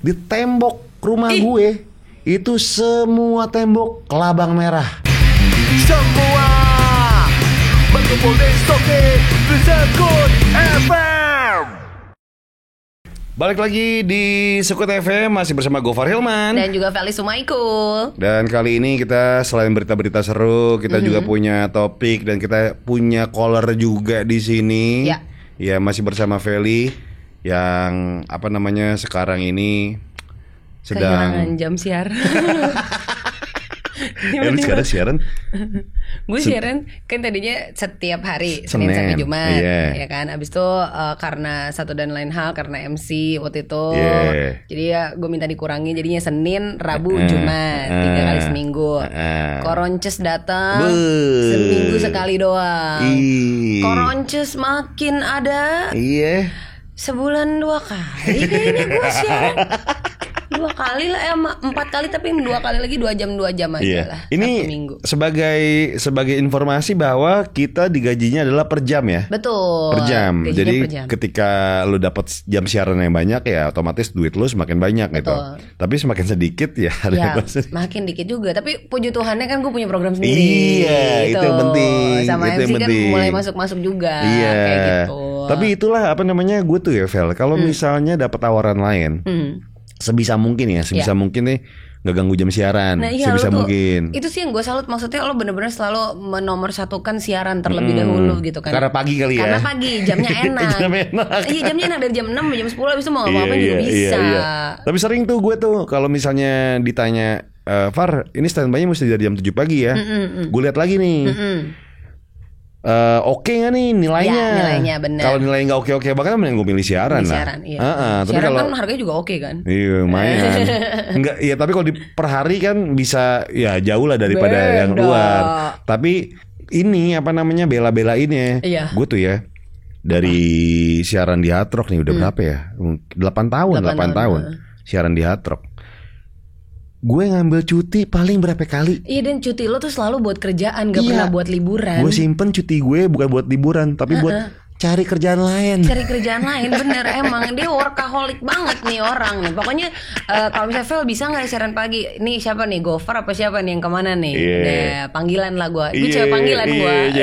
di tembok rumah gue itu semua tembok kelabang merah. Semua berkumpul di Soke Sekut FM. Balik lagi di Sekut FM masih bersama Gofar Hilman dan juga Feli Sumaiku. Dan kali ini kita selain berita-berita seru, kita juga punya topik dan kita punya caller juga di sini. Ya. Ya, masih bersama Feli yang sekarang ini kehilangan jam siar. Lu sekarang siaran? Gue siaran kan tadinya setiap hari Senin sampai Jumat, yeah. ya kan. Abis itu karena satu dan lain hal, karena MC waktu itu, jadi ya gue minta dikurangi, jadinya Senin, Rabu, Jumat, 3 kali seminggu. Koronces datang seminggu sekali doang. Koronces makin ada. Iya. Sebulan 2 kali kayaknya gue siaran. 2 kali lah, 4 kali, tapi 2 kali lagi 2 jam aja lah. Ini sebagai informasi bahwa kita digajinya adalah per jam ya. Betul. Per jam. Gajinya Jadi per jam. ketika lu dapat jam siaran yang banyak ya otomatis duit lu semakin banyak. Betul. Gitu. Tapi semakin sedikit ya. Ya makin dikit juga. Tapi puji Tuhannya kan gue punya program sendiri. Iya, gitu. itu yang penting. Sama itu MC kan mulai masuk juga. Iya. Kayak gitu. Tapi itulah gue tuh ya Vel. Kalau misalnya dapat tawaran lain. Sebisa mungkin nih nggak ganggu jam siaran. Nah, iya, sebisa tuh, mungkin. Itu sih yang gue salut, maksudnya lo bener-bener selalu menomorsatukan siaran terlebih dahulu gitu kan. Karena pagi kali ya. Karena pagi jamnya enak. Iya, jamnya enak dari jam 6 sampai jam 10, habis itu mau ngapa-ngapain juga bisa. Iya. Tapi sering tuh gue tuh kalau misalnya ditanya, Far, ini standby-nya mesti dari jam 7 pagi ya. Gue lihat lagi nih. Oke nggak nih nilainya? Ya, nilainya bener. Kalau nilainya nggak oke bahkan mending gue milih siaran lah. Siaran, iya. Tapi siaran kalau kan harganya juga oke kan? Iya lumayan. Enggak, ya tapi kalau di per hari kan bisa ya jauh lah daripada yang luar. Tapi ini bela-belainnya. Iya. Gue tuh ya dari siaran di Hard Rock nih udah berapa ya? 8 tahun. Siaran di Hard Rock. Gue ngambil cuti paling berapa kali? Iya, dan cuti lo tuh selalu buat kerjaan, gak pernah buat liburan. Gue simpen cuti gue bukan buat liburan, tapi buat cari kerjaan lain. Cari kerjaan lain, bener. Emang dia workaholic banget nih orang nih. Pokoknya kalau misalnya Vel bisa gak siaran pagi? Nih siapa nih, Gofar apa siapa nih yang kemana nih? Panggilan lah gue. Gue cewek panggilan gue.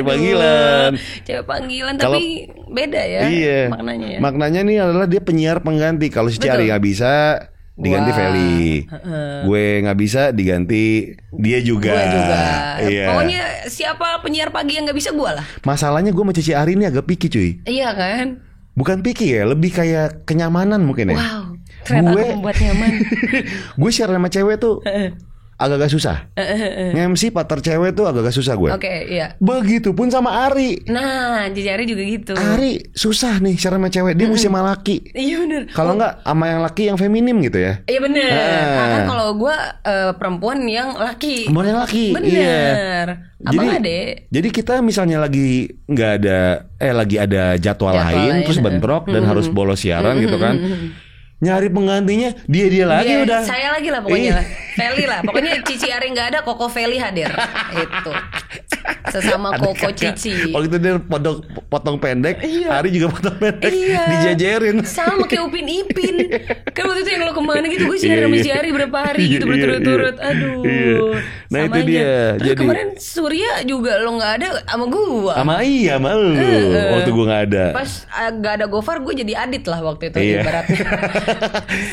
Cewek panggilan tapi beda ya maknanya ya. Maknanya nih adalah dia penyiar pengganti. Kalau si Cari gak bisa diganti Feli, gue nggak bisa diganti dia juga. Iya. Pokoknya siapa penyiar pagi yang nggak bisa gue lah. Masalahnya gue sama Cici Ari ini agak picky cuy. Iya kan? Bukan picky ya, lebih kayak kenyamanan mungkin ya. Wow, ternyata aku membuat nyaman. Gue share sama cewek tuh agak-agak susah. Nge-MC partner cewek tuh agak-agak susah gue. Oke, iya. Begitupun sama Ari. Nah, Cici Ari juga gitu. Ari susah nih share sama cewek, dia mesti sama laki. Iya bener. Kalau nggak sama yang laki yang feminim gitu ya. Iya bener. Kan kalau gue perempuan yang laki. Perempuan yang laki. Bener. Jadi kita misalnya lagi nggak ada lagi ada jadwal lain terus bentrok dan harus bolos siaran gitu kan. Nyari penggantinya dia lagi udah. Saya lagi lah pokoknya lah. Feli lah. Pokoknya Cici Ari nggak ada, Koko Feli hadir. Itu. Sesama Koko Cici. Waktu itu dia potong pendek, Ari juga potong pendek, dijajarin. Sama kayak Upin Ipin. Kan waktu itu yang lo kemana gitu, gue share sama Cici Ari berapa hari gitu berturut-turut. Aduh. Nah sama itu aja. dia. Jadi kemarin Surya juga lo nggak ada sama gue. Sama lu. Waktu gue nggak ada. Pas nggak ada Gofar, gue jadi Adit lah waktu itu ibaratnya.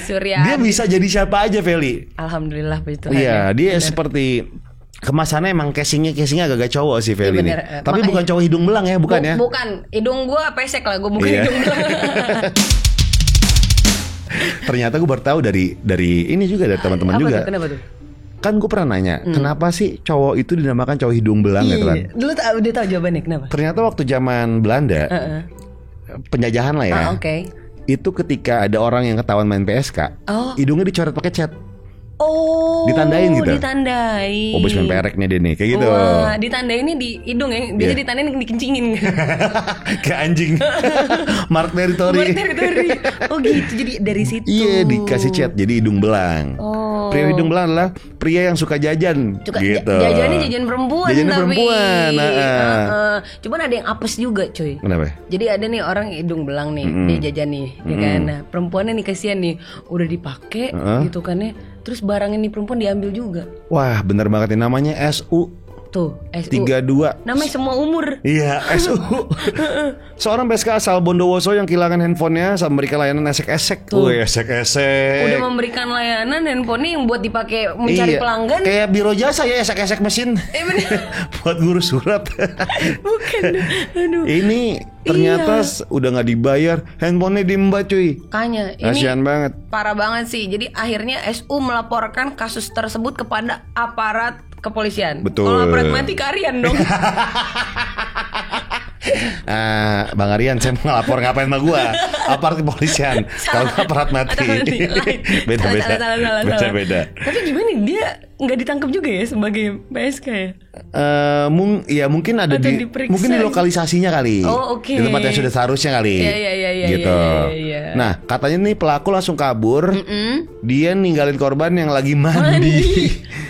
Surya. Dia bisa jadi siapa aja, Feli. Alhamdulillah puji Tuhan. Iya, dia seperti kemasannya emang casingnya agak-agak cowok sih Feli ini. Tapi bukan cowok hidung belang ya, bukan ya? Bukan, hidung gue pesek lah, gue bukan hidung belang. Ternyata gue baru tahu dari ini juga dari teman-teman juga. Kenapa tuh? Kan gue pernah nanya, kenapa sih cowok itu dinamakan cowok hidung belang gitu kan? Dulu udah tahu jawabannya kenapa? Ternyata waktu zaman Belanda, penjajahan lah ya. Oke. Itu ketika ada orang yang ketahuan main PSK, hidungnya dicoret pakai cat. Ditandain gitu. Ditandain. Oh, bos main perek nih dia nih, kayak gitu. Wah, ditandainnya di hidung ya. Biasanya ditandain dikencingin. Kayak anjing. Mark territory. Oh gitu, jadi dari situ. Iya, dikasih cat jadi hidung belang. Pria hidung belang adalah pria yang suka jajan. Gitu. Jajannya jajan perempuan. Jajan tapi perempuan. Cuman ada yang apes juga, cuy. Kenapa? Jadi ada nih orang hidung belang nih, dia jajan nih, ya kan. Nah, perempuannya nih kasihan nih, udah dipakai gitu kan ya. Terus barangnya nih perempuan diambil juga. Wah, bener banget nih, namanya SU. Tuh, SU 32. Namanya semua umur. Iya, SU. Seorang PSK asal Bondowoso yang kehilangan handphonenya saat memberikan layanan esek-esek. Wih, esek-esek. Udah memberikan layanan handphonenya yang buat dipakai mencari pelanggan. Kayak biro jasa ya, esek-esek mesin. Bener. Buat ngurus surat. Bukan. Aduh. Ini ternyata udah nggak dibayar, handphonenya diembat cuy. Kayaknya ini kasihan banget. Parah banget sih. Jadi akhirnya SU melaporkan kasus tersebut kepada aparat kepolisian. Betul. Kalau aparat mati Aryan dong. Bang Aryan, saya mau ngelapor ngapain sama gua? Aparat kepolisian. Kalau aparat mati. Beda. Tapi gimana dia nggak ditangkap juga ya sebagai PSK ya? Mungkin ada mungkin di lokalisasinya kali. Oh, oke. Di tempat yang sudah seharusnya kali. Iya. Gitu. Iya. Nah, katanya nih pelaku langsung kabur. Dia ninggalin korban yang lagi mandi.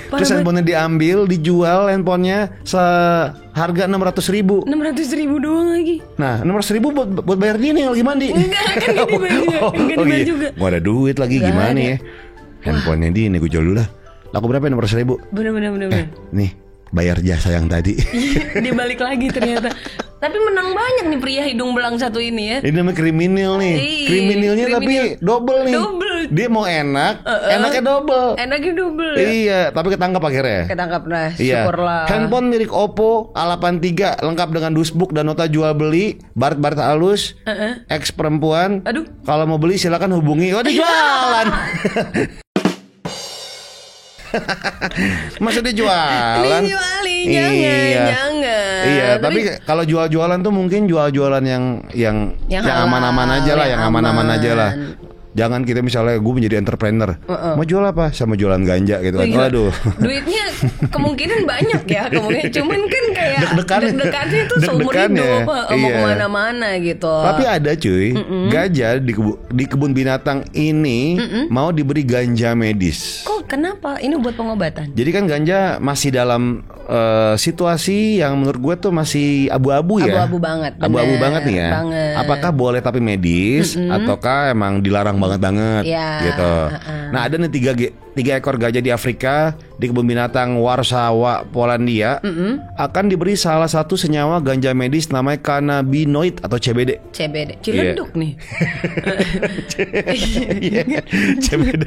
Terus handphonenya diambil, dijual handphonenya seharga 600.000. 600.000 doang lagi. Nah, 600.000 buat bayar dia nih yang lagi mandi. Enggak, kan gak dibayar juga. Gak ada duit lagi, gak gimana ada. Ya? Handphonenya dia nih, gue jual dulu lah. Laku berapa ya 600.000? Bener. Nih, bayar jasa yang tadi. Dia balik lagi ternyata. Tapi menang banyak nih pria hidung belang satu ini ya. Ini namanya kriminal nih. Kriminalnya tapi double nih. Dia mau enaknya double. Iya, tapi ketangkap akhirnya. Ketangkap, nah, syukurlah. Handphone milik Oppo A83 lengkap dengan dusbuk dan nota jual beli, baret-baret halus, ex perempuan. Aduh. Kalau mau beli silakan hubungi. Oh, dijualan. Masa dijualan? Jangan. Iya, tapi kalau jual-jualan tuh mungkin jual-jualan yang aman-aman aja lah, yang aman-aman aja lah. Jangan kita misalnya gue menjadi entrepreneur, mau jual apa? Sama jualan ganja gitu kan. Waduh. Duitnya kemungkinan banyak ya, cuman kan kayak deg-degannya itu seumur hidup, mau kemana-mana gitu. Tapi ada cuy, gajah di kebun binatang ini mau diberi ganja medis. Kok kenapa? Ini buat pengobatan. Jadi kan ganja masih dalam situasi yang menurut gue tuh masih abu-abu ya. Abu-abu banget. Abu-abu banget nih ya. Banget. Apakah boleh tapi medis ataukah emang dilarang banget gitu. Nah, ada nih tiga ekor gajah di Afrika di kebun binatang Warsawa, Polandia akan diberi salah satu senyawa ganja medis namanya cannabinoid atau CBD. Cilenduk nih. CBD.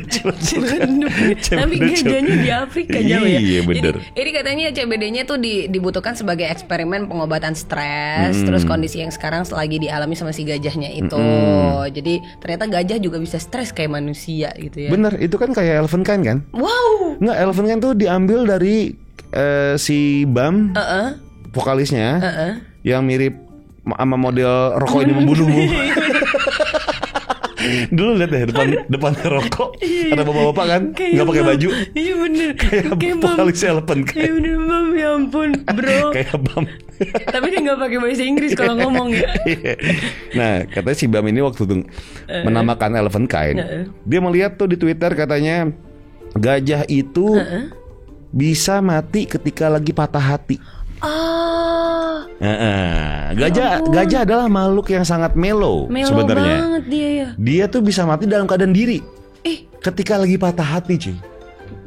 Tapi gajahnya di Afrika jauh ya. Iya bener. Jadi katanya CBD-nya tuh dibutuhkan sebagai eksperimen pengobatan stres, terus kondisi yang sekarang lagi dialami sama si gajahnya itu. Jadi ternyata gajah juga bisa stres kayak manusia gitu ya. Bener, itu kan kayak elephant kind kan? Wow. Nggak, elephant kind tuh diambil dari si Bam, vokalisnya, yang mirip sama model rokok ini membunuhmu. Dulu lihat deh depannya rokok, ada bapak-bapak kan nggak pakai baju. Iya bener. Kayak vokalis elephant kan. Iya bener Bam, ya ampun bro. Kayak Bam. Tapi dia nggak pakai bahasa Inggris kalau ngomong ya. Nah, katanya si Bam ini waktu itu menamakan elephant kind, dia melihat tuh di Twitter katanya gajah itu bisa mati ketika lagi patah hati. Gajah adalah makhluk yang sangat mellow sebenarnya. Banget dia ya. Dia tuh bisa mati dalam keadaan diri. Ketika lagi patah hati, cuy.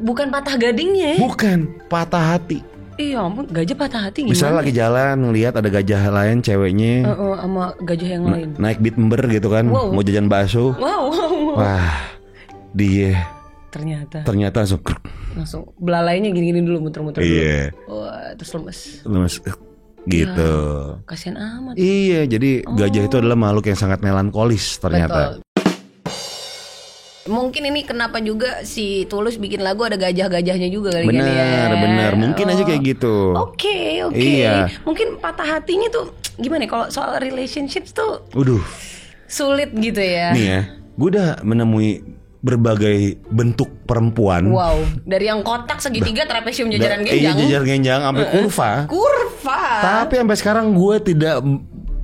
Bukan patah gadingnya ya? Bukan, patah hati. Iya ampun, gajah patah hati gimana? Misalnya lagi jalan ngelihat ada gajah lain ceweknya sama gajah yang lain naik Bitmber gitu kan, mau jajan bakso. Wah, dia ternyata langsung belalainya gini-gini dulu, muter-muter dulu. Wah, terus lemes gitu. Ya, kasian amat. Iya, jadi gajah itu adalah makhluk yang sangat melankolis ternyata. Betul. Mungkin ini kenapa juga si Tulus bikin lagu ada gajah-gajahnya juga kali ini ya. Bener. Mungkin aja kayak gitu. Oke. Iya. Mungkin patah hatinya tuh gimana kalau soal relationships tuh sulit gitu ya. Nih ya, gue udah menemui berbagai bentuk perempuan. Wow, dari yang kotak segitiga, trapesium, jajaran genjang. Iya, jajar genjang sampai kurva. Kurva. Tapi sampai sekarang gue tidak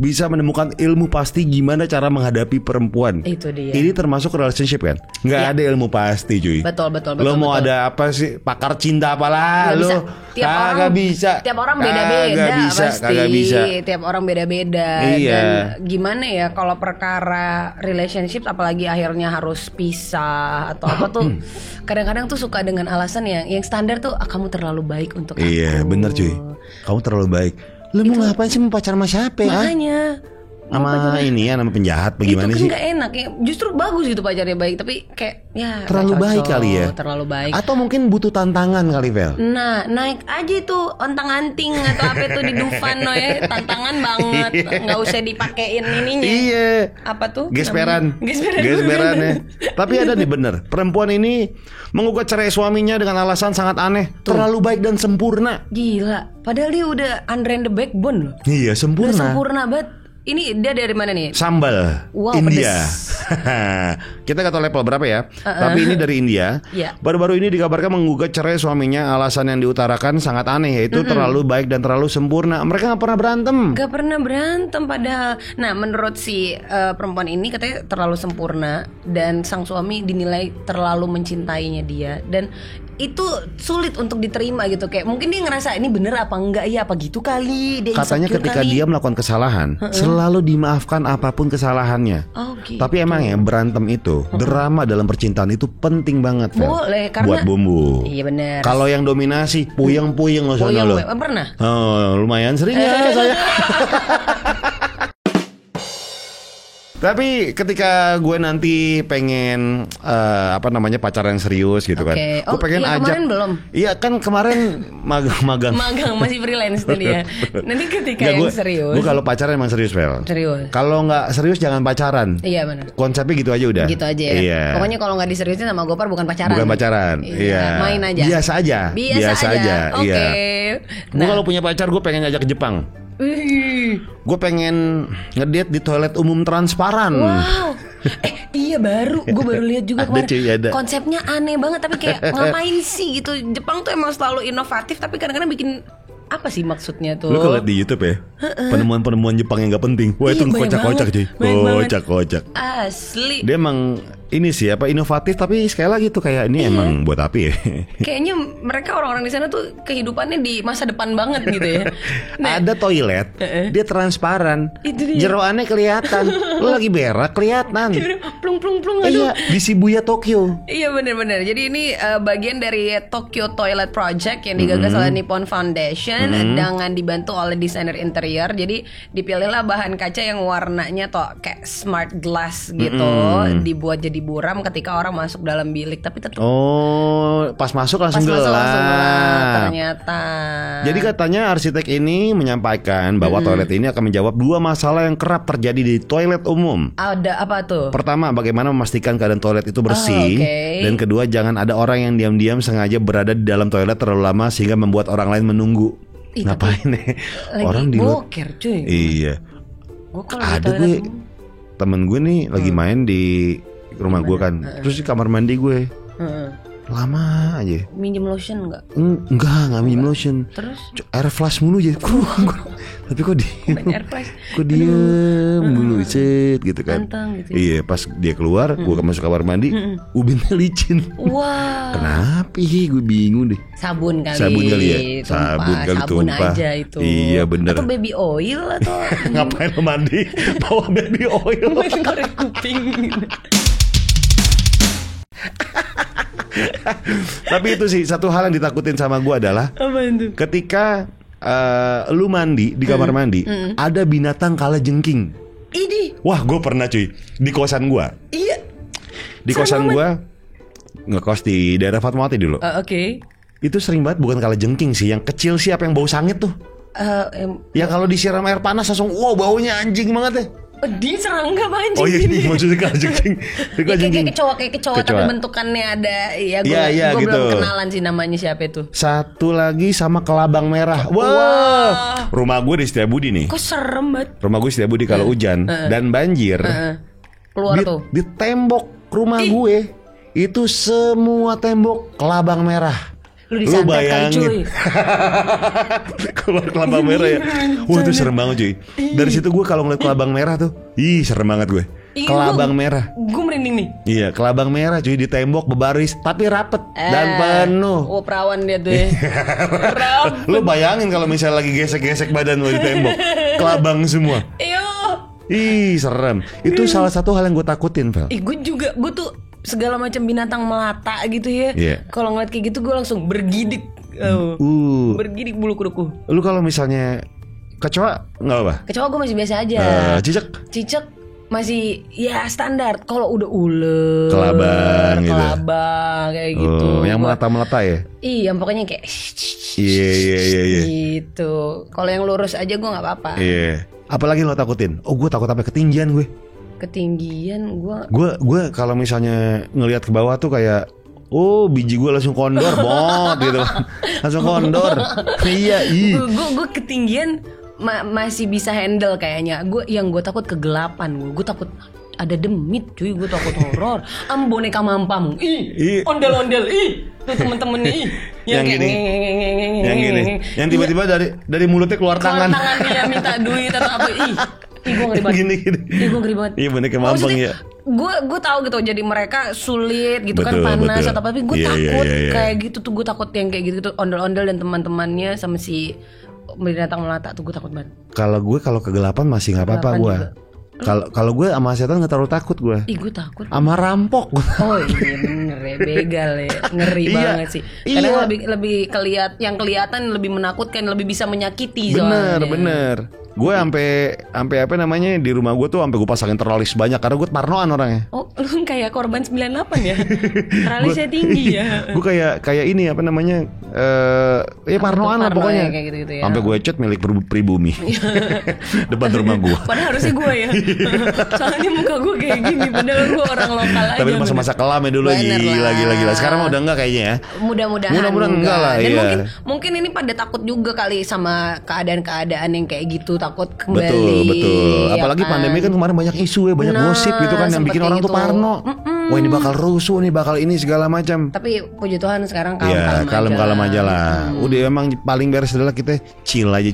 bisa menemukan ilmu pasti gimana cara menghadapi perempuan. Itu dia. Ini termasuk relationship kan? Nggak ada ilmu pasti cuy. Betul. Lo mau ada apa sih? Pakar cinta apalah lo? Kagak bisa. Tiap orang beda-beda pasti. Kagak bisa. Tiap orang beda-beda. Iya. Dan gimana ya kalau perkara relationship apalagi akhirnya harus pisah atau apa tuh kadang-kadang tuh suka dengan alasan yang standar tuh kamu terlalu baik untuk aku. Iya bener cuy. Kamu terlalu baik. Lu mau ngapain sih mau pacaran sama siapa ya? Makanya sama ini ya, nama penjahat bagaimana sih? Itu kan gak enak ya. Justru bagus gitu pacarnya baik, tapi kayak ya terlalu baik kali ya. Terlalu baik. Atau mungkin butuh tantangan kali, Vel. Nah, naik aja tuh ontang-anting atau apa itu di Dufan ya, tantangan banget. Nggak usah dipakein ininya. Iya. Apa tuh? Gesperan ya. Tapi ada nih bener. Perempuan ini menggugat cerai suaminya dengan alasan sangat aneh, terlalu baik dan sempurna. Gila. Padahal dia udah under the backbone loh. Iya, sempurna. Udah sempurna banget. Ini dia dari mana nih? Sambal, wow, India. Kita gak tahu level berapa ya. Tapi ini dari India. Baru-baru ini dikabarkan menggugat cerai suaminya. Alasan yang diutarakan sangat aneh, yaitu terlalu baik dan terlalu sempurna. Mereka gak pernah berantem. Gak pernah berantem padahal. Nah menurut si perempuan ini katanya terlalu sempurna. Dan sang suami dinilai terlalu mencintainya dia. Dan itu sulit untuk diterima gitu. Kayak mungkin dia ngerasa ini bener apa enggak ya, apa gitu kali. Dia katanya ketika kali. Dia melakukan kesalahan selalu dimaafkan apapun kesalahannya. Gitu. Tapi emang ya berantem itu drama dalam percintaan itu penting banget, Vel. Boleh, karena buat bumbu. Iya benar. Kalau yang dominasi puyeng-puyeng lo sana lo. Pernah? Oh, lumayan sering ya saya. Tapi ketika gue nanti pengen pacaran yang serius gitu kan, gue pengen ajak. Kemarin belum? Iya kan kemarin magang. Magang masih freelance tuh dia. Nanti ketika yang serius. Gue kalau pacaran emang serius, Vel. Serius. Kalau nggak serius jangan pacaran. Iya benar. Konsepnya gitu aja udah. Gitu aja ya. Iya. Pokoknya kalau nggak diseriusin sama Gopar bukan pacaran. Bukan pacaran. Iya. Main aja. Biasa aja. Oke. Iya. Gue kalau punya pacar gue pengen ngajak ke Jepang. Gue pengen ngedate di toilet umum transparan. Wow. Iya gue baru lihat juga kemarin. Ada. Konsepnya aneh banget tapi kayak ngapain sih gitu. Jepang tuh emang selalu inovatif tapi kadang-kadang bikin apa sih maksudnya tuh? Lu kalau lihat di YouTube ya, penemuan-penemuan Jepang yang gak penting. Wah itu kocak-kocak cuy. Kocak-kocak. Asli. Dia emang ini sih inovatif tapi sekali lagi tuh kayak ini emang buat api ya. Kayaknya mereka orang-orang di sana tuh kehidupannya di masa depan banget gitu ya. Nah, ada toilet, dia transparan. Jeroannya kelihatan. Lu lagi berak kelihatan. Plung. Iya, di Shibuya Tokyo. Iya benar-benar. Jadi ini bagian dari Tokyo Toilet Project yang digagas oleh Nippon Foundation dengan dibantu oleh desainer interior. Jadi dipilihlah bahan kaca yang warnanya tuh kayak smart glass gitu, dibuat jadi buram ketika orang masuk dalam bilik, tapi tetap pas masuk langsung gelap ternyata. Jadi katanya arsitek ini menyampaikan bahwa toilet ini akan menjawab dua masalah yang kerap terjadi di toilet umum. Ada apa tuh? Pertama, bagaimana memastikan keadaan toilet itu bersih. Dan kedua, jangan ada orang yang diam-diam sengaja berada di dalam toilet terlalu lama sehingga membuat orang lain menunggu. Ngapain nih? Orang di boker cuy. Iya. Ada gue temen gue nih lagi main di rumah gue kan, terus di kamar mandi gue lama aja. Minjem lotion nggak? Nggak minjem lotion. Terus? Air flash mulu aja. Tapi kok diem mulu set gitu kan. Gitu. Iya, pas dia keluar, gue masuk kamar mandi, ubinnya licin. Wah. Kenapa? Gue bingung deh. Sabun kali ya. Sabun tumpah. Aja itu. Iya bener. Atau baby oil atau ngapain lo mandi bawa baby oil? Goreng kuping. Tapi itu sih satu hal yang ditakutin sama gue adalah ketika lu mandi di kamar mandi ada binatang kalajengking. Wah gue pernah cuy di kosan gue. Iya. Di kosan gue ngekos di daerah Fatmawati dulu. Itu sering banget, bukan kalajengking sih, yang kecil sih, apa yang bau sangit tuh. Ya kalau disiram air panas langsung wow baunya anjing banget ya. Dia serangga apa anjing? Oh iya, maksudnya kalajengking. Kayak kecoa tapi bentukannya ada. Ya gue gitu. belum kenalan sih namanya siapa itu. Satu lagi sama kelabang merah. Wah. Rumah gue di Setiabudi nih. Kok serem banget. Rumah gue di Setiabudi kalau hujan dan banjir. Keluar tuh. Di tembok rumah gue itu semua tembok kelabang merah. Lu disantet kali cuy. Keluar kelabang merah ya. Wah itu serem banget cuy. Dari situ gue kalau ngeliat kelabang merah tuh, serem banget gue. Kelabang merah. Gue merinding nih. Iya, kelabang merah cuy, di tembok berbaris tapi rapet dan penuh. Oh, perawan dia tuh ya. Lu bayangin kalau misalnya lagi gesek-gesek badan lu di tembok, kelabang semua. Serem. Itu salah satu hal yang gue takutin, Vel. Gue juga, gue tuh segala macam binatang melata gitu ya. Kalau ngeliat kayak gitu gue langsung bergidik. Bergidik bulu kuduku. Lu kalau misalnya kecoa nggak apa? Kecoa gue masih biasa aja. Cicak masih ya standar. Kalau udah ular, kelabang kayak gitu. Yang melata-melata ya? Iya, pokoknya kayak Iya. Gitu. Kalau yang lurus aja gue nggak apa-apa. Iya. Apalagi lo takutin? Oh, gue takut sampai ketinggian gue. Ketinggian gue kalau misalnya ngelihat ke bawah tuh kayak biji gue langsung kondor bot gitu. Langsung kondor. Iya. Gue ketinggian masih bisa handle kayaknya. Yang gue takut kegelapan. Gue takut ada demit cuy. Gue takut horor. Boneka mampam. Ondel-ondel. Tuh temen-temennya. Yang gini. Yang tiba-tiba dari mulutnya keluar tangan. Dia minta duit atau apa. Gue ngeri banget. Gini. Gue ngeri banget. Iya, boneka mampang ya. Gue tahu gitu, jadi mereka sulit gitu, betul, kan panas atau apa, tapi gue takut kayak gitu tuh. Gue takut yang kayak gitu ondel-ondel dan teman-temannya sama si binatang melata tuh gue takut banget. Kalau kegelapan masih nggak apa-apa gue. Kalau gue sama setan nggak terlalu takut gue. Gue takut. Sama rampok. Oh iya bener ya, begal ya, ngeri banget sih. Karena lebih yang kelihatan lebih menakutkan, lebih bisa menyakiti. Bener. Gue sampai apa namanya di rumah gue tuh sampai gue pasangin teralis banyak karena gue parnoan orangnya. Oh, lu kayak korban 98 ya? Teralisnya tinggi ya. Gue kayak ini apa namanya? Parnoan lah pokoknya. Kayak gitu ya. Sampai gue cat milik pribumi depan rumah gue. Padahal harusnya gue ya. Soalnya muka gue kayak gini, padahal gue orang lokal aja. Tapi masa-masa kelam ya dulu gila. Sekarang udah enggak kayaknya ya. Mudah-mudahan enggak lah. Dan mungkin ini pada takut juga kali sama keadaan yang kayak gitu. Takut kembali. Betul. Apalagi pandemi kan kemarin banyak isu ya, banyak gosip gitu kan yang bikin orang tuh parno. Wah ini bakal rusuh nih, bakal ini segala macam. Tapi puji Tuhan sekarang kalem aja lah. Udah emang paling beres adalah kita chill aja.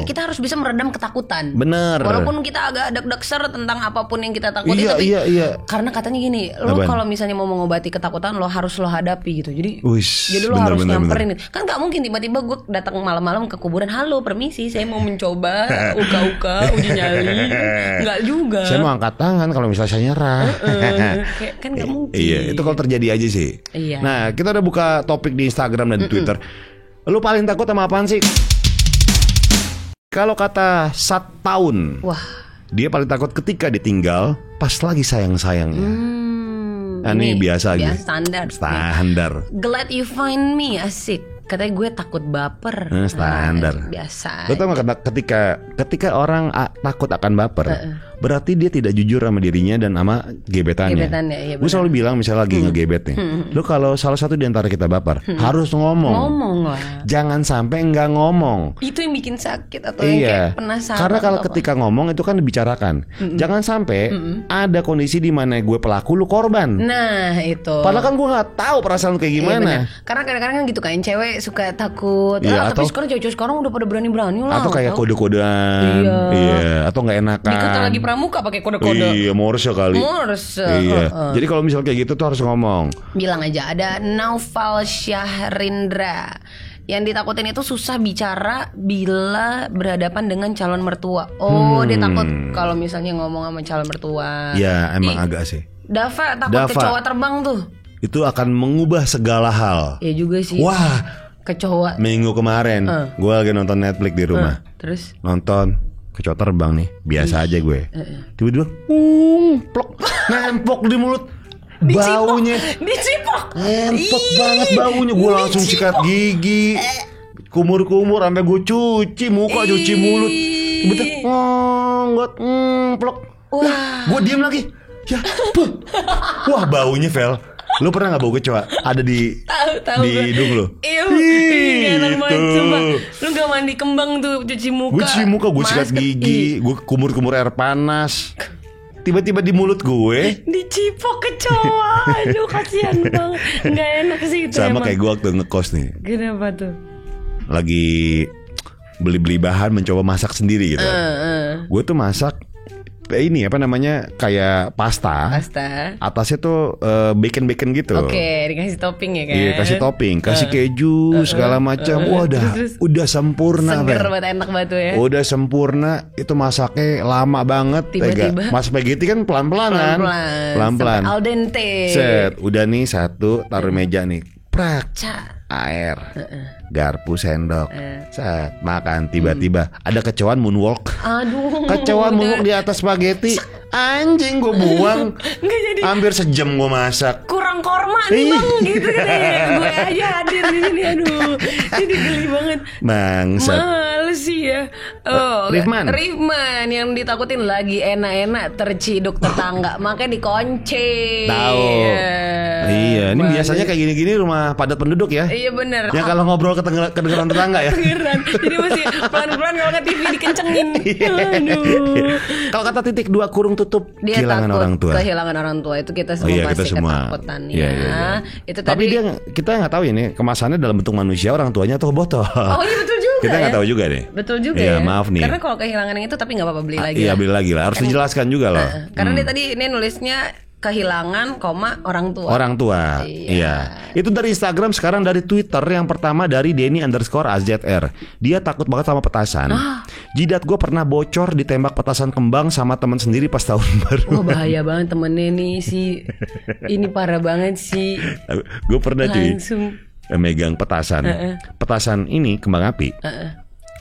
Kita harus bisa meredam ketakutan. Bener. Walaupun kita agak deg-degser tentang apapun yang kita takuti, iya. Karena katanya gini, lo kalau misalnya mau mengobati ketakutan lo harus lo hadapi gitu. Jadi lo harus nyamperin. Kan nggak mungkin tiba-tiba gue datang malam-malam ke kuburan, halo permisi saya mau mencoba uka-uka uji nyali. Enggak juga. Saya mau angkat tangan kalau misalnya saya nyerah. Kan enggak mungkin. Iya, itu kalau terjadi aja sih. Iya. Nah, kita udah buka topik di Instagram dan Twitter. Lu paling takut sama apaan sih? Kalau kata Sat Tahun, dia paling takut ketika ditinggal pas lagi sayang-sayangnya. Ini biasa aja. Standar. Glad you find me, asik. Katanya gue takut baper. Standar. Biasa. Lo tau gak ketika orang takut akan baper, berarti dia tidak jujur sama dirinya dan sama gebetannya. Iya, gue selalu bilang misalnya lagi ngegebet nih, lo kalau salah satu di antara kita baper, harus ngomong lah. Jangan sampai nggak ngomong. Itu yang bikin sakit atau yang kayak penasaran. Karena kalau ketika ngomong itu kan dibicarakan. Jangan sampai ada kondisi di mana gue pelaku, lu korban. Nah itu. Padahal kan gue nggak tahu perasaan lu kayak gimana. Karena kadang-kadang kan gitu kan cewek suka takut. Tapi sekarang cewek-cewek sekarang udah pada berani-berani lah. Atau kayak kode-kodean. Iya. Atau nggak enakan. Dikata lagi pramuka pakai kode-kode. Iya, Morse kali. Iya. Jadi kalau misalnya kayak gitu tuh harus ngomong. Bilang aja. Ada Naufal Syahrindra. Yang ditakutin itu susah bicara bila berhadapan dengan calon mertua. Dia takut kalau misalnya ngomong sama calon mertua. Ya emang agak sih. Dava takut kecoa terbang tuh. Itu akan mengubah segala hal. Ya juga sih. Wah, kecoa. Minggu kemarin gue lagi nonton Netflix di rumah. Terus? Nonton kecoa terbang nih. Biasa aja gue. Tiba-tiba plok, nempok di mulut. Baunya dicipok. Nempok banget baunya. Gue langsung sikat gigi, kumur-kumur sampai gue cuci muka, cuci mulut. Tiba-tiba plok. Gue diem lagi. Ya, wah baunya Vel. Lu pernah gak bau kecoa? Ada di hidung lu? Iya, enak banget. Coba lu gak mandi kembang tuh, cuci muka. Gue cuci muka, gue sikat gigi, gue kumur-kumur air panas. Tiba-tiba di mulut gue dicipok kecoa. Aduh kasihan banget. Gak enak sih itu. Sama kayak gue waktu ngekos nih. Kenapa tuh? Lagi beli bahan, mencoba masak sendiri gitu. Gue tuh masak ini apa namanya, kayak pasta. Atasnya tuh bacon gitu. Oke, dikasih topping ya kan? Iya, kasih topping, kasih keju segala macam. Wah, udah sempurna. Seger banget, enak banget tuh ya. Udah sempurna. Itu masaknya lama banget. Tiba-tiba Mas spaghetti kan pelan-pelan kan? Pelan-pelan. Al dente. Set, udah nih satu, taruh meja nih. Prak. Air. Garpu sendok. Set, makan. Tiba-tiba ada kecoan moonwalk. Aduh. Kecoan moonwalk di atas spaghetti. Anjing, gue buang. Hampir sejam gue masak. Kurang korma nih bang, gitu kan ya. Gue aja hadir di sini, aduh. Jadi geli banget. Bangsat. Males sih ya. Rifman yang ditakutin lagi enak-enak terciduk tetangga, makanya dikunci. Tahu. Iya, ini biasanya kayak gini-gini rumah padat penduduk ya. Iya benar. Yang kalau ngobrol kedengeran tetangga ya. Kedengeran. Jadi masih pelan-pelan kalau ke TV dikencengin. Aduh. Kalau kata titik 2 kurung tutup, dia kehilangan orang tua. Kehilangan orang tua itu kita semua pasti ketakutan ya. Itu tapi tadi. Kita nggak tahu ini kemasannya dalam bentuk manusia, orang tuanya atau botol. Oh iya betul juga. Kita nggak tahu juga deh. Betul juga ya. Maaf nih. Karena kalau kehilangan yang itu tapi nggak apa-apa, beli lagi. Iya beli lagi lah. Harus dijelaskan juga loh. Karena dia tadi ini nulisnya kehilangan, orang tua. Orang tua. Iya. Itu dari Instagram, sekarang dari Twitter. Yang pertama dari Denny_AZR. Dia takut banget sama petasan. Jidat gue pernah bocor ditembak petasan kembang sama teman sendiri pas tahun baru. Wah bahaya banget temennya nih si. Ini parah banget sih. Gue pernah langsung megang petasan. Petasan ini kembang api.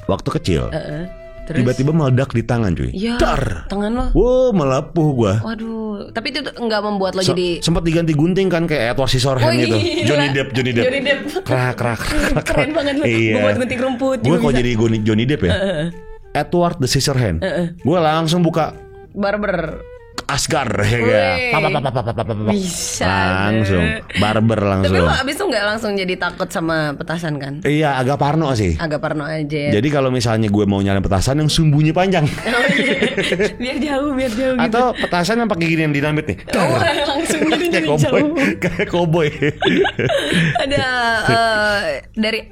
Waktu kecil. Terus? Tiba-tiba meledak di tangan cuy. Ya, tangan lo. Wow, melepuh gua. Waduh, tapi itu enggak membuat lo jadi. Sempat diganti gunting kan kayak Edward Scissorhands gitu. Johnny Depp. Krak. Keren banget lo. Iya. Buat gunting rumput. Gue kok jadi Johnny Depp ya. Edward the Scissorhands. Gue langsung buka barber. Asgar ya. Bisa langsung barber langsung. Tapi lo abis itu nggak langsung jadi takut sama petasan kan? Iya, agak parno sih. Agak parno aja. Jadi kalau misalnya gue mau nyalain petasan yang sumbunya panjang. biar jauh gitu. Atau petasan yang pakai gini yang dinamit nih. Langsung jadi jauh. Kayak cowboy. Ada dari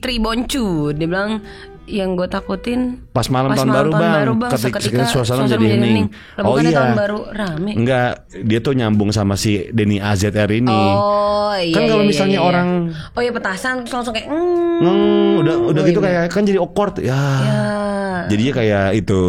@triboncu, dia bilang yang gue takutin pas malam tahun baru bang, ketika suasana jadi hening. Oh iya, tahun baru rame. Enggak, dia tuh nyambung sama si Denny AZR ini. Oh iya. Kan kalau misalnya orang petasan terus langsung kayak udah gitu kayak kan jadi awkward ya. Jadinya kayak itu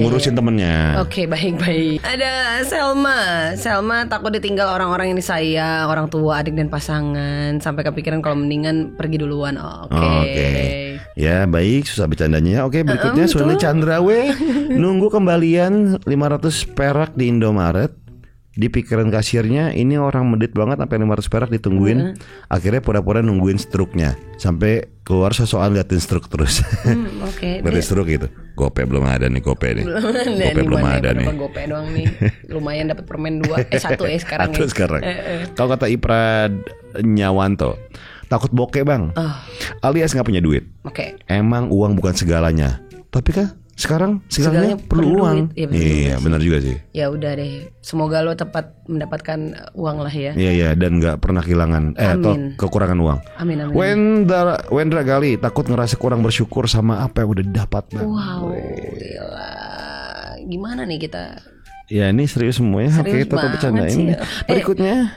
ngurusin temennya. Oke, baik. Ada Selma takut ditinggal orang-orang yang disayang, orang tua, adik dan pasangan, sampai kepikiran kalau mendingan pergi duluan. Oke. Ya baik, susah bercandanya. Oke, berikutnya Sueli Chandrawe nunggu kembalian 500 perak di Indomaret. Di pikiran kasirnya ini orang medit banget sampai 500 perak ditungguin. Akhirnya pura-pura nungguin struknya sampai keluar sosokan liatin struk terus. Berarti struk gitu. Gope belum ada nih, gope nih. Gope belum ada nih. Gope doang nih. Lumayan dapat permen 2 1 sekarang. Kalau kata Iprad Nyawanto, takut bokeh bang, alias nggak punya duit. Emang uang bukan segalanya, tapi kan sekarang segalanya perlu uang. Iya benar juga sih. Ya udah deh, semoga lo tepat mendapatkan uang lah ya. Iya dan nggak pernah kehilangan atau kekurangan uang. Amin. Wendra Gali takut ngerasa kurang bersyukur sama apa yang udah dapat bang. Wow, gila. Gimana nih kita? Ya ini serius semua ya. Oke, kita bercandain. Berikutnya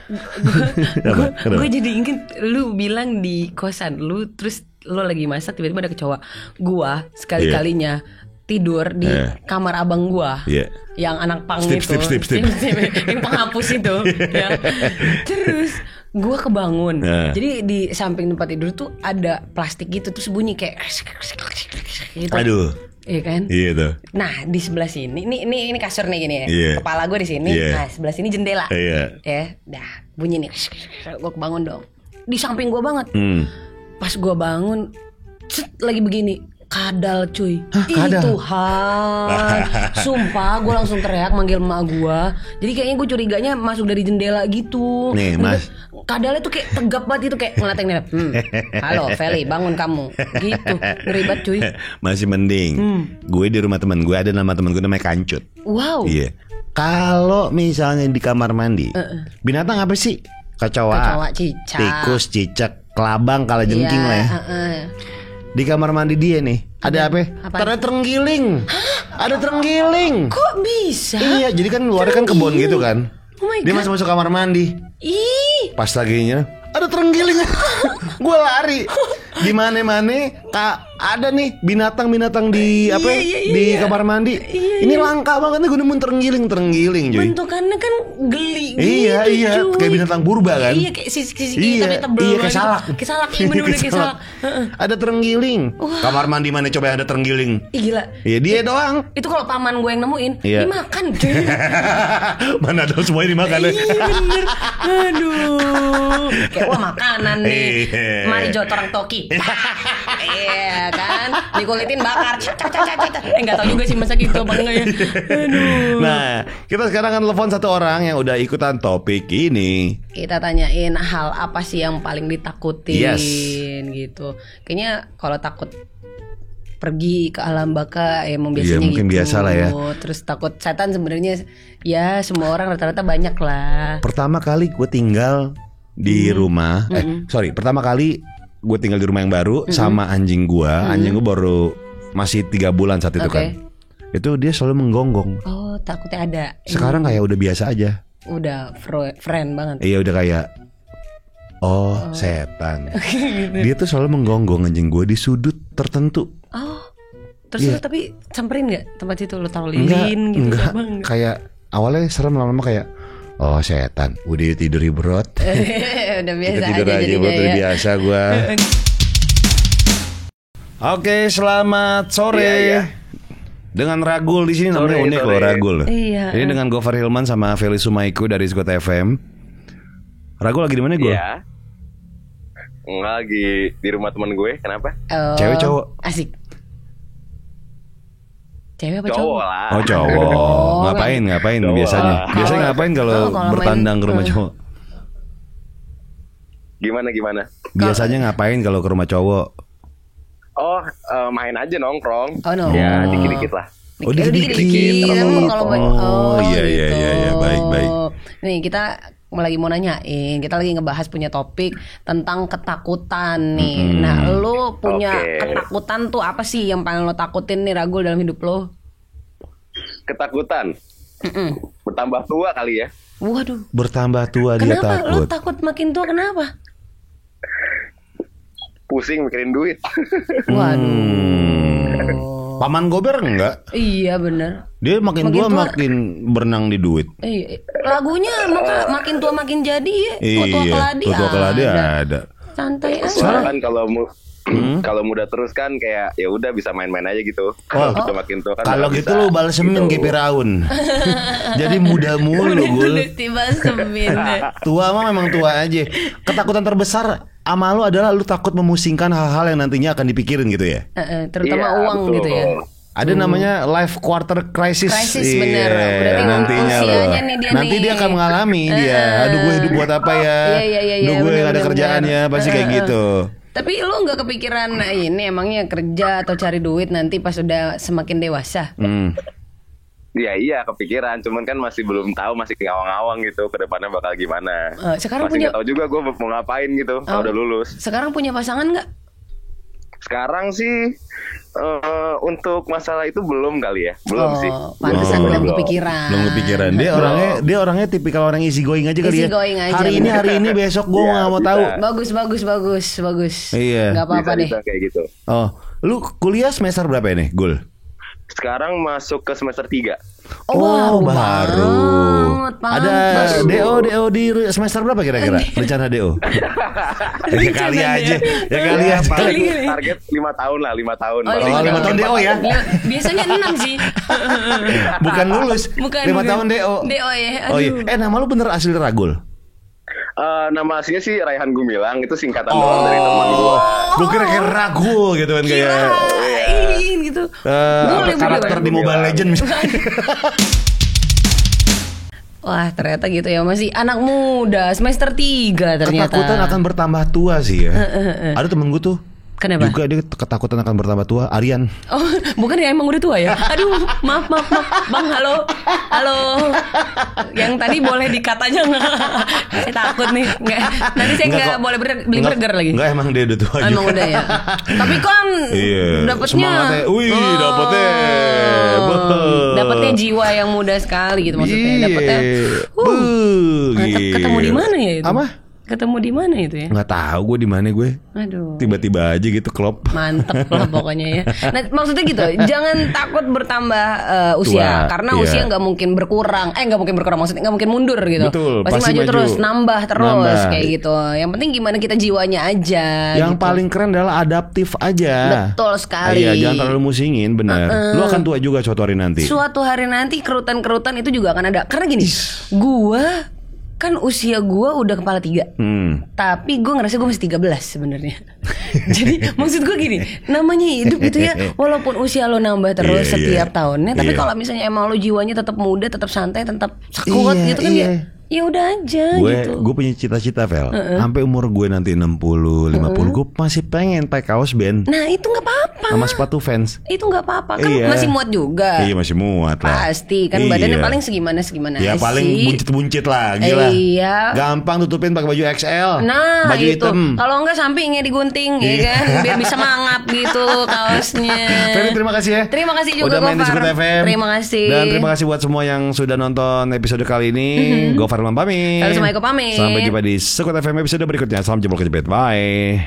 gue jadi inget lu bilang di kosan lu, terus lu lagi masak tiba-tiba ada kecoa. Gua sekali-kalinya tidur di kamar abang gua yang anak pang itu yang penghapus itu ya. Terus gua kebangun. Jadi di samping tempat tidur tuh ada plastik gitu, terus bunyi kayak gitu. Aduh. Iya kan? Iya tuh. Nah di sebelah sini, ini kasur nih gini ya. Kepala gue di sini. Nah sebelah sini jendela. Ya, dah bunyi nih. Gue kebangun dong. Di samping gue banget. Pas gue bangun, lagi begini. Kadal cuy. Kadal? Tuhan. Sumpah gue langsung teriak manggil emak gue. Jadi kayaknya gue curiganya masuk dari jendela gitu. Nih mas, kadalnya tuh kayak tegap banget itu, kayak ngeliatin halo Feli, bangun kamu. Gitu, ngeri banget cuy. Masih mending gue di rumah teman gue, ada nama teman gue namanya Kancut. Wow. Iya. Kalau misalnya di kamar mandi, binatang apa sih kecoa, cicak, tikus, cicak, kelabang, kalajengking lah ya. Di kamar mandi dia nih ada apa? Ada terenggiling. Ada terenggiling. Kok bisa? Iya, jadi kan luar kan kebun gitu kan. Oh my God. Dia masuk kamar mandi. Ih. Pas laginya ada terenggiling. Gue lari. Di mana-mana ada nih binatang-binatang di di kamar mandi. Ini langka banget nih gue nemuin terenggiling cuy. Bentukannya kan geli. Iya, cuy. Kayak binatang purba kan. Iya, kayak sisi tapi tebel. Iya, kayak salak. Kayak salak, iya bener-bener kayak salak. Ada terenggiling. Kamar mandi mana coba yang ada terenggiling? Ih gila. Iya, dia doang. Itu kalau paman gue yang nemuin, dimakan cuy. Mana ada semuanya dimakan ya. Iya bener. Aduh. Kayak wah makanan nih. Mari jot orang Toki. Iya kan, dikulitin bakar. Enggak tahu juga sih masa gitu apa enggak ya. Aduh. Nah, kita sekarang akan telepon satu orang yang udah ikutan topik ini. Kita tanyain hal apa sih yang paling ditakutin gitu. Kayaknya kalau takut pergi ke alam baka emang biasanya mungkin gitu. Biasa lah ya. Terus takut setan sebenarnya ya semua orang rata-rata banyak lah. Pertama kali gue tinggal di rumah, pertama kali gue tinggal di rumah yang baru sama anjing gue. Anjing gue baru masih 3 bulan saat itu kan. Itu dia selalu menggonggong. Oh, takutnya ada. Sekarang kayak udah biasa aja. Udah friend banget. Iya, udah kayak setan. Dia tuh selalu menggonggong anjing gue di sudut tertentu. Oh. Terus tapi samperin gak tempat itu lo taruh lilin gitu? Enggak. Kayak awalnya serem, lama-lama kayak setan, udah tidur brot. Udah biasa kita tidur aja bro, udah biasa gue. Oke, selamat sore. Dengan Ragul di sini namanya unik loh, Ragul. Iya. Ini dengan Gofar Hilman sama Feli Sumaiku dari Skot FM. Ragul lagi di mana gue? Iya. Enggak, lagi di rumah teman gue. Kenapa? Cewek cowok? Asik. Cewek apa cowok lah. Oh cowok. Ngapain cowok biasanya? Lah. Biasanya ngapain kalau bertandang ke rumah cowok? Gimana? Biasanya ngapain kalau ke rumah cowok? Main aja nongkrong. Oh no. Ya dikit-dikit lah. Dikit-dikit. Kalau iya, baik. Nih kita lagi mau nanyain, kita lagi ngebahas punya topik tentang ketakutan nih. Nah, lo punya ketakutan tuh apa sih yang paling lo takutin nih Ragul dalam hidup lo? Ketakutan? Bertambah tua kali ya. Waduh. Bertambah tua dia takut. Kenapa? Lo takut makin tua kenapa? Pusing mikirin duit. Waduh. Paman Gober enggak? Iya bener. Dia makin tua makin berenang di duit. Iya. Lagunya makin tua makin jadi ya. Tua keladi ada. Santai aja. Soalnya kan kalau muda terus kan kayak ya udah bisa main-main aja gitu. Kalau udah makin tua kan. Kalau gitu lu balesemin kayak Firaun. Jadi muda mulu Gul. Dibalesemin. Tua mah memang tua aja. Ketakutan terbesar ama lu adalah lu takut memusingkan hal-hal yang nantinya akan dipikirin gitu ya. Terutama uang betul. gitu ya. Ada namanya life quarter crisis. Bener. Nantinya loh. Nanti dia akan mengalami dia. Aduh gue hidup buat apa ya? Aduh gue gak ada kerjaan ya. Pasti kayak gitu. Tapi lu gak kepikiran ini emangnya kerja atau cari duit nanti pas udah semakin dewasa? Iya kepikiran, cuman kan masih belum tahu, masih ngawang-ngawang gitu ke depannya bakal gimana. Sekarang masih nggak tahu juga gue mau ngapain gitu kalau udah lulus. Sekarang punya pasangan nggak? Sekarang sih untuk masalah itu belum kali ya, belum sih. Pantesan belum kepikiran. Belum kepikiran. Dia orangnya tipikal orang easy going aja kali ya. Aja, hari ini besok gue nggak mau tahu. Bagus. Iya. Nggak apa-apa deh. Kayak gitu. Lu kuliah semester berapa ini, Gul? Sekarang masuk ke semester 3. Baru. Ada DO di semester berapa kira-kira? Rencana DO? Ya kali aja. Target 5 tahun lah, 5 tahun. 5 tahun DO ya? Biasanya 6 sih. Bukan lulus. 5 tahun DO. DO ya. Oh iya. Nama lu bener asli Ragul? Nama aslinya sih Raihan Gumilang, itu singkatan doang dari teman gue. Gue kira Ragul gitu kan kayak. Gitu. Karakter di Mobile Legends misalnya. Wah ternyata gitu ya, masih anak muda semester 3 ternyata. Ketakutan akan bertambah tua sih ya. Ada temen gue tuh Kenapa? Juga dia ketakutan akan bertambah tua. Aryan. Oh, bukan ya, emang udah tua ya? Aduh, maaf Bang, halo. Yang tadi boleh dikatanya nggak? Saya takut nih, nggak. Nanti saya nggak boleh beli burger lagi. Nggak, emang dia udah tua. Emang udah ya. Tapi kan dapatnya, dapatnya jiwa yang muda sekali gitu maksudnya. Dapatnya, ketemu di mana ya itu? Apa? Ketemu di mana itu ya? Nggak tahu gue di mana gue. Aduh. Tiba-tiba aja gitu klop. Mantep lah pokoknya ya. Nah maksudnya gitu, jangan takut bertambah usia, karena usia nggak mungkin berkurang. Nggak mungkin berkurang, maksudnya nggak mungkin mundur gitu. Betul, pasti maju terus, nambah terus kayak gitu. Yang penting gimana kita jiwanya aja. Yang gitu. paling keren adalah adaptif aja. Betul sekali. Iya, jangan terlalu musingin, benar. Lu akan tua juga suatu hari nanti. Suatu hari nanti kerutan-kerutan itu juga akan ada. Karena gini, gua kan usia gue udah kepala 3 tapi gue ngerasa gue masih 13 sebenarnya. Jadi maksud gue gini, namanya hidup gitu ya, walaupun usia lo nambah terus setiap tahunnya, tapi kalau misalnya emang lo jiwanya tetap muda, tetap santai, tetap kuat gitu kan ya udah aja gitu. Gue punya cita-cita Vel, sampai umur gue nanti 60, 50 gue masih pengen pakai kaos band. Nah itu nggak apa-apa. Sama sepatu Vans. Itu nggak apa-apa kan, masih muat juga. Iya masih muat lah. Pasti kan badannya paling segimana ya sih. paling buncit-buncit lah, gila. Iya. Gampang tutupin pakai baju XL. Nah baju itu. hitam. Kalau enggak sampingnya digunting ya kan, biar bisa mangap gitu kaosnya. Ferry terima kasih ya. Terima kasih juga udah main di Sekut FM. Terima kasih. Dan terima kasih buat semua yang sudah nonton episode kali ini. Gofar pamit. Sama Eko pamit. Sampai jumpa di Sekut FM episode berikutnya. Salam jempol kejepit. Bye.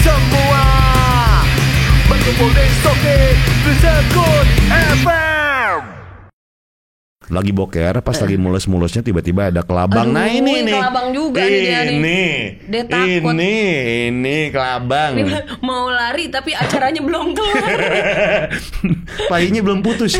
Semua berkumpul di Sekut FM. Lagi boker, pas lagi mulus-mulusnya tiba-tiba ada kelabang. Nah ini nih. Kelabang juga nih dia nih. Dia takut. Ini kelabang. Ini mau lari tapi acaranya belum kelar. Payungnya belum putus.